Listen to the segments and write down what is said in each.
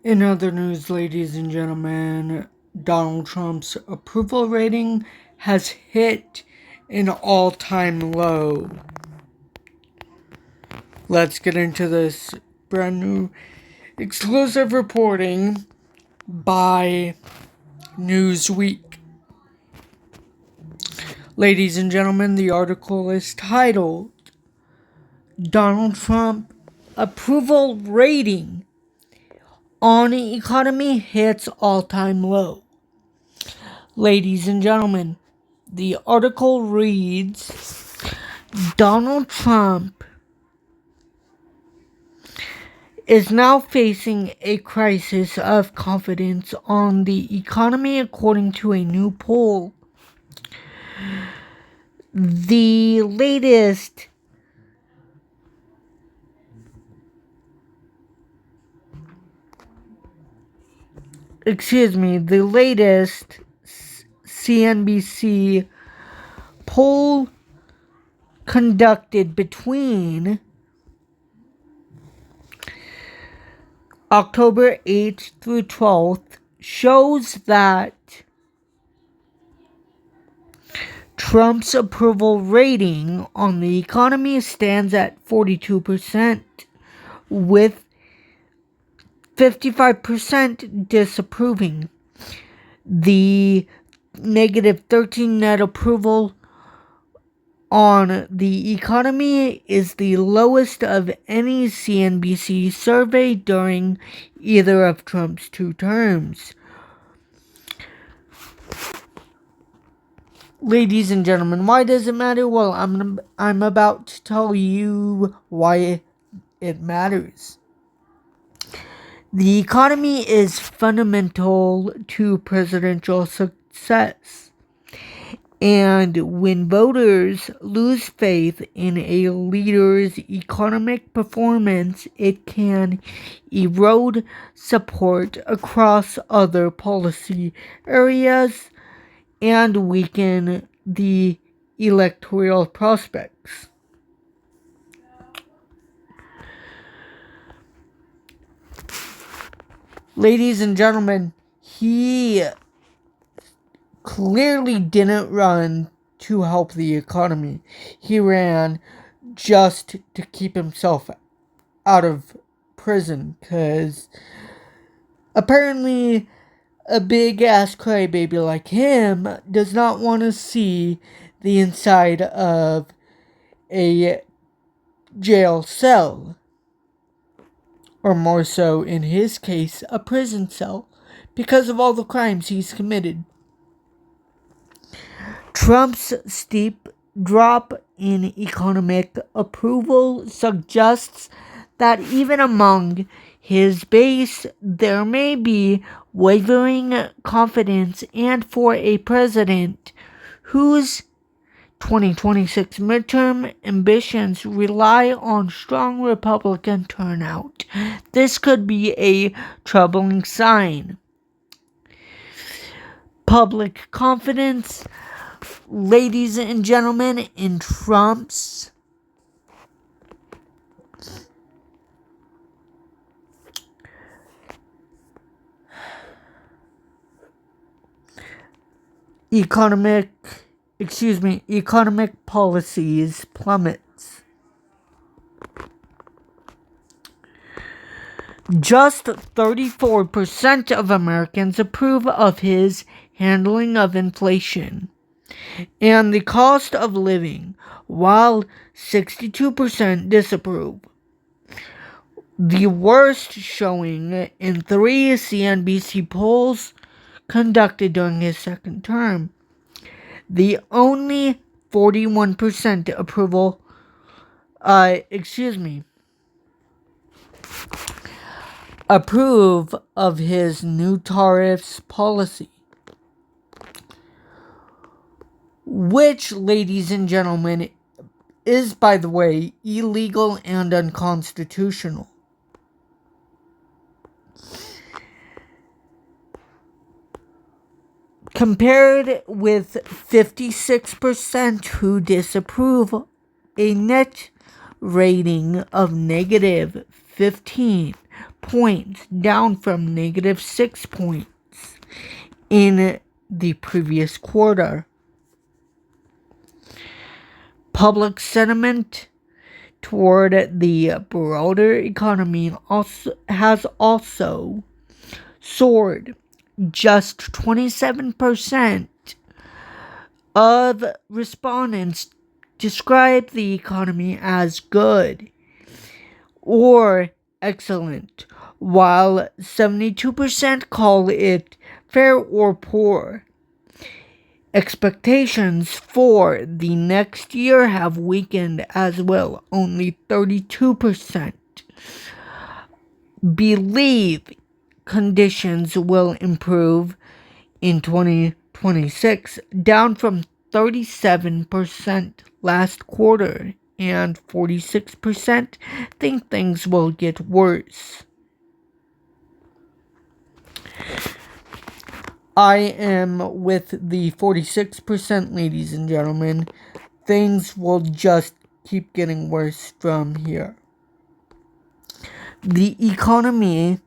In other news, ladies and gentlemen, Donald Trump's approval rating has hit an all-time low. Let's get into this brand new exclusive reporting by Newsweek. Ladies and gentlemen, the article is titled Donald Trump Approval Rating on Economy Hits All-Time Low. Ladies and gentlemen, the article reads, Donald Trump is now facing a crisis of confidence on the economy, according to a new poll. The latest CNBC poll conducted between October 8th through 12th shows that Trump's approval rating on the economy stands at 42%, with 55% disapproving. The negative 13 net approval on the economy is the lowest of any CNBC survey during either of Trump's two terms. Ladies and gentlemen, why does it matter? Well, I'm about to tell you why it matters. The economy is fundamental to presidential success. And when voters lose faith in a leader's economic performance, it can erode support across other policy areas and weaken the electoral prospects. Ladies and gentlemen, he clearly didn't run to help the economy. He ran just to keep himself out of prison, because apparently a big-ass crybaby like him does not want to see the inside of a jail cell. Or more so, in his case, a prison cell, because of all the crimes he's committed. Trump's steep drop in economic approval suggests that even among his base, there may be wavering confidence, and for a president whose 2026 midterm ambitions rely on strong Republican turnout, this could be a troubling sign. Public confidence, ladies and gentlemen, in Trump's economic policies plummets. Just 34% of Americans approve of his handling of inflation and the cost of living, while 62% disapprove. The worst showing in 3 CNBC polls conducted during his second term. The only 41% approval, approve of his new tariffs policy, which, ladies and gentlemen, is, by the way, illegal and unconstitutional. Compared with 56% who disapprove, a net rating of negative 15 points, down from negative 6 points in the previous quarter. Public sentiment toward the broader economy has also soared. Just 27% of respondents describe the economy as good or excellent, while 72% call it fair or poor. Expectations for the next year have weakened as well. Only 32% believe conditions will improve in 2026, down from 37% last quarter, and 46% think things will get worse. I am with the 46%, ladies and gentlemen. Things will just keep getting worse from here. The economy,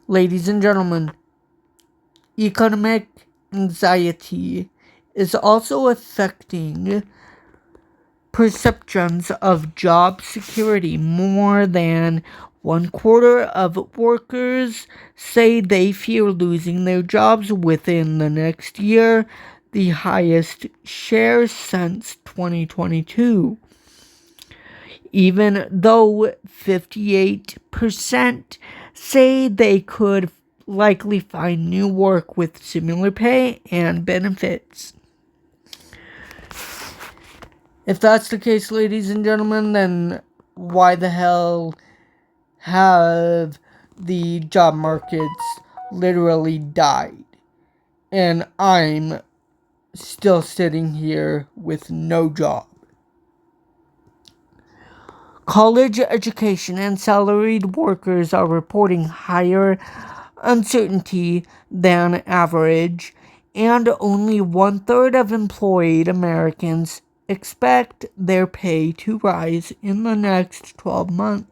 ladies and gentlemen, economic anxiety is also affecting perceptions of job security. More than 1/4 of workers say they fear losing their jobs within the next year, the highest share since 2022. Even though 58% say they could likely find new work with similar pay and benefits. If that's the case, ladies and gentlemen, then why the hell have the job markets literally died? And I'm still sitting here with no job. College education and salaried workers are reporting higher uncertainty than average, and only 1/3 of employed Americans expect their pay to rise in the next 12 months.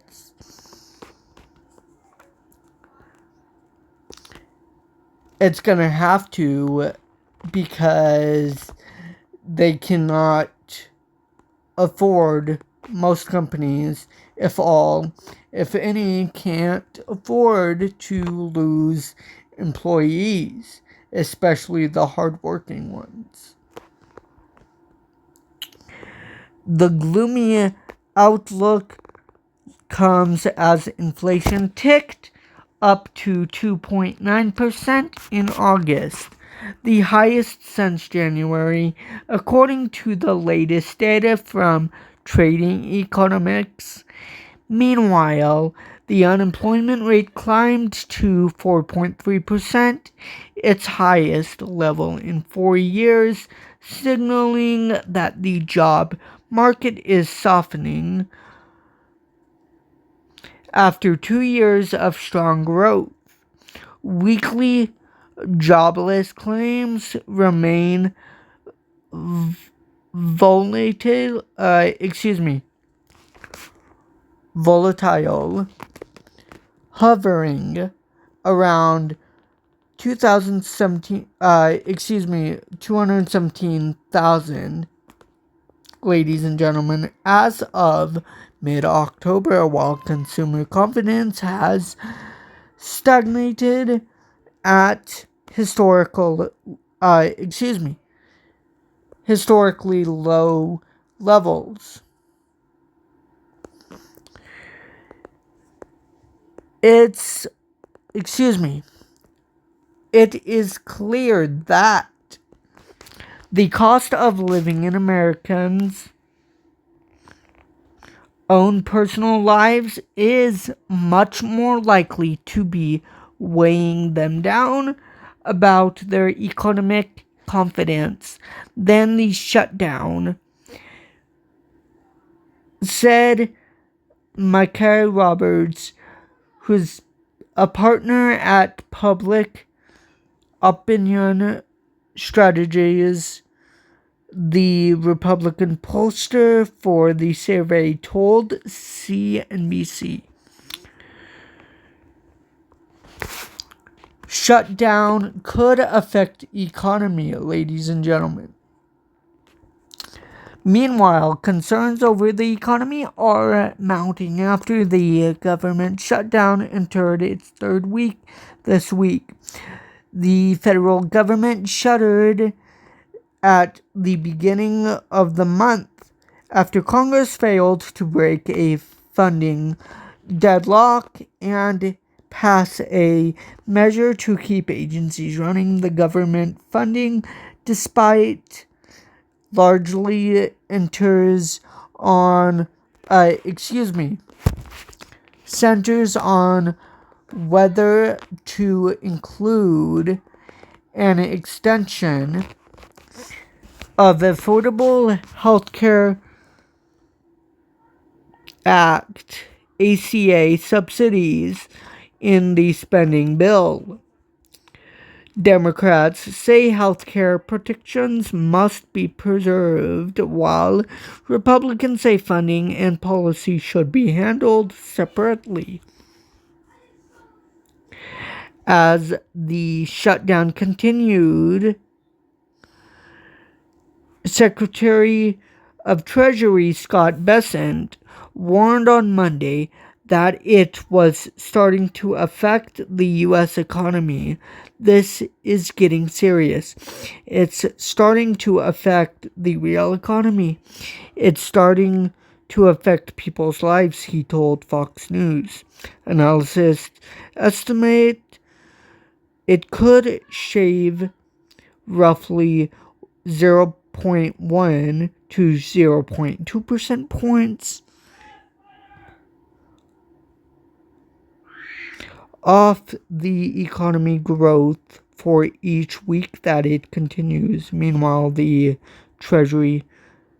It's gonna have to, because they cannot afford, most companies, if any, can't afford to lose employees, especially the hardworking ones. The gloomy outlook comes as inflation ticked up to 2.9% in August, the highest since January, according to the latest data from Trading Economics. Meanwhile, the unemployment rate climbed to 4.3%, its highest level in 4 years, signaling that the job market is softening after 2 years of strong growth. Weekly jobless claims remain volatile, hovering around 217,000, ladies and gentlemen, as of mid-October, while consumer confidence has stagnated at historically low levels. It is clear that the cost of living in Americans' own personal lives is much more likely to be weighing them down about their economic confidence than the shutdown, said Micah Roberts, who's a partner at Public Opinion Strategies. The Republican pollster for the survey told CNBC. shutdown could affect economy, ladies and gentlemen. Meanwhile, concerns over the economy are mounting after the government shutdown entered its third week this week. The federal government shuttered at the beginning of the month after Congress failed to break a funding deadlock and pass a measure to keep agencies running. The government funding, despite largely centers on whether to include an extension of Affordable Healthcare Act ACA subsidies in the spending bill. Democrats say healthcare protections must be preserved, while Republicans say funding and policy should be handled separately. As the shutdown continued, Secretary of Treasury Scott Bessent warned on Monday that it was starting to affect the U.S. economy. This is getting serious. It's starting to affect the real economy. It's starting to affect people's lives, he told Fox News. Analysts estimate it could shave roughly 0.1 to 0.2 percent points off the economy growth for each week that it continues. Meanwhile, the Treasury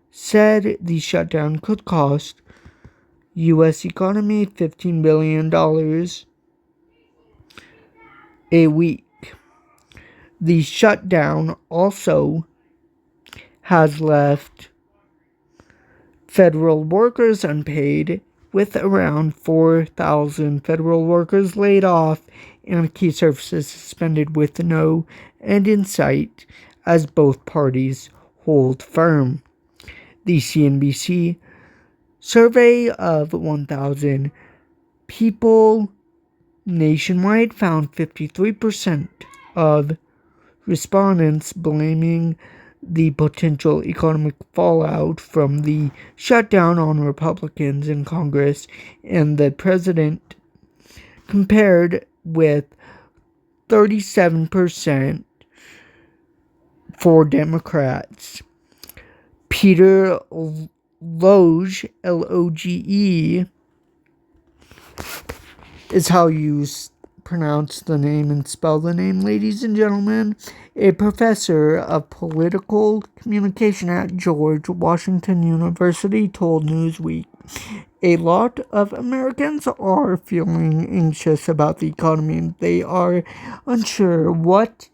said the shutdown could cost U.S. economy $15 billion a week. The shutdown also has left federal workers unpaid, with around 4,000 federal workers laid off and key services suspended with no end in sight as both parties hold firm. The CNBC survey of 1,000 people nationwide found 53% of respondents blaming the potential economic fallout from the shutdown on Republicans in Congress and the president, compared with 37% for Democrats. Peter Loge, L-O-G-E, is how you pronounce the name and spell the name, ladies and gentlemen, a professor of political communication at George Washington University, told Newsweek. A lot of Americans are feeling anxious about the economy. They are unsure what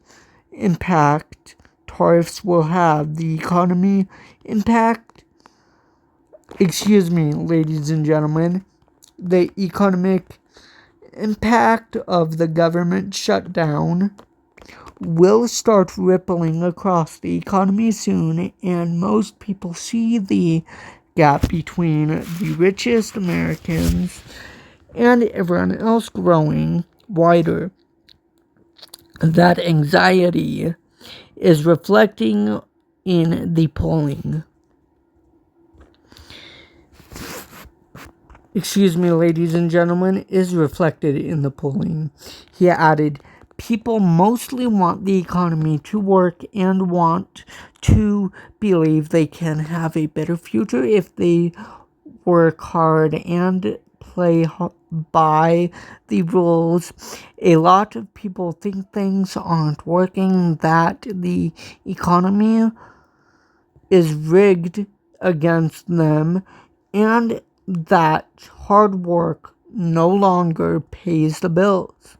impact tariffs will have. The economy impact, ladies and gentlemen, the economic impact of the government shutdown will start rippling across the economy soon, and most people see the gap between the richest Americans and everyone else growing wider. That anxiety is reflecting in the polling. Ladies and gentlemen, is reflected in the polling. He added, people mostly want the economy to work and want to believe they can have a better future if they work hard and play by the rules. A lot of people think things aren't working, that the economy is rigged against them, and that hard work no longer pays the bills.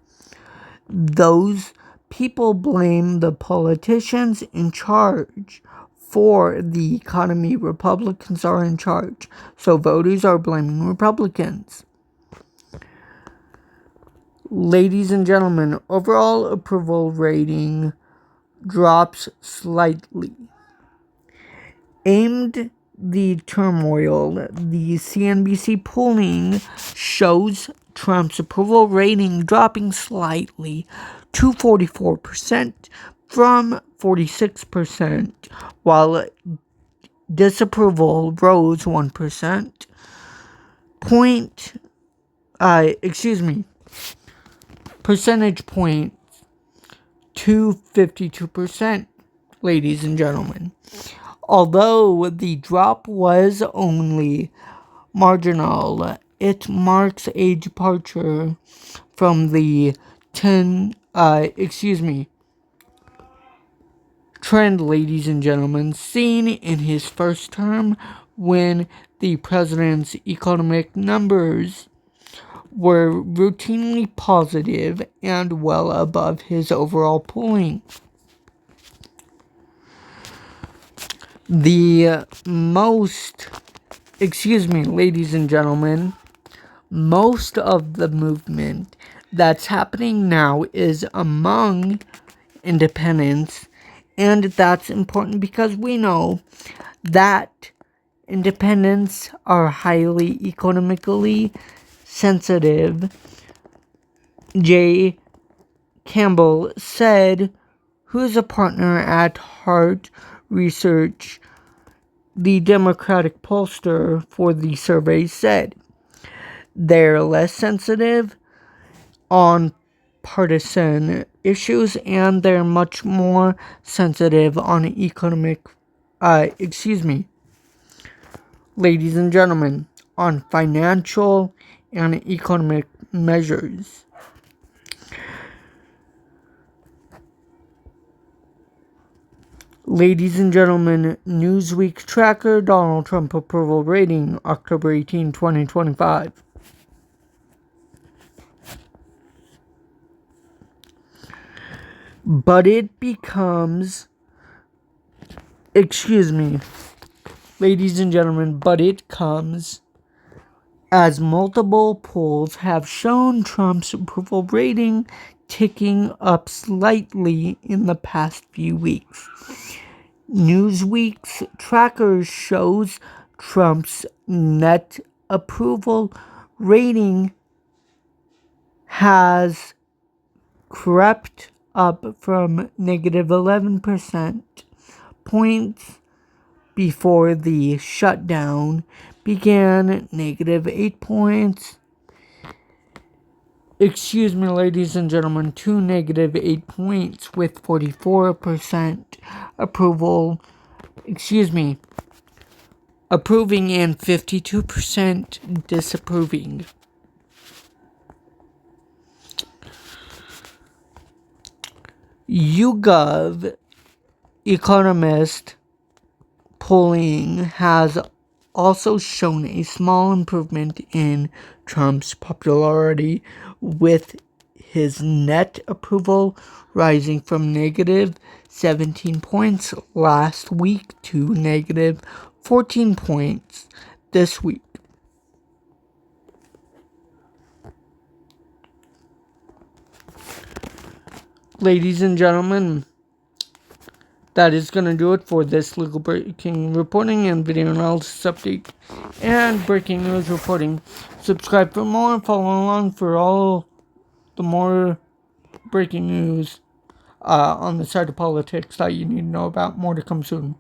Those people blame the politicians in charge for the economy. Republicans are in charge, so voters are blaming Republicans. Ladies and gentlemen, overall approval rating drops slightly. Amid the turmoil, the CNBC polling shows Trump's approval rating dropping slightly to 44% from 46%, while disapproval rose 1%. Percentage point to 52%, ladies and gentlemen. Although the drop was only marginal, it marks a departure from the trend, ladies and gentlemen, seen in his first term when the president's economic numbers were routinely positive and well above his overall polling. Ladies and gentlemen, most of the movement that's happening now is among independents, and that's important because we know that independents are highly economically sensitive. Jay Campbell said, who is a partner at Hart Research, the Democratic pollster for the survey, said they're less sensitive on partisan issues and they're much more sensitive on ladies and gentlemen, on financial and economic measures. Ladies and gentlemen, Newsweek tracker Donald Trump approval rating, October 18, 2025. But it becomes, ladies and gentlemen, but it comes as multiple polls have shown Trump's approval rating ticking up slightly in the past few weeks. Newsweek's tracker shows Trump's net approval rating has crept up from negative 11% points before the shutdown began, negative 8 points. Ladies and gentlemen, to negative 8 points with 44% approval, approving and 52% disapproving. YouGov Economist polling has also shown a small improvement in Trump's popularity, with his net approval rising from negative 17 points last week to negative 14 points this week. Ladies and gentlemen, that is going to do it for this legal breaking reporting and video analysis update and breaking news reporting. Subscribe for more and follow along for all the more breaking news on the side of politics that you need to know about. More to come soon.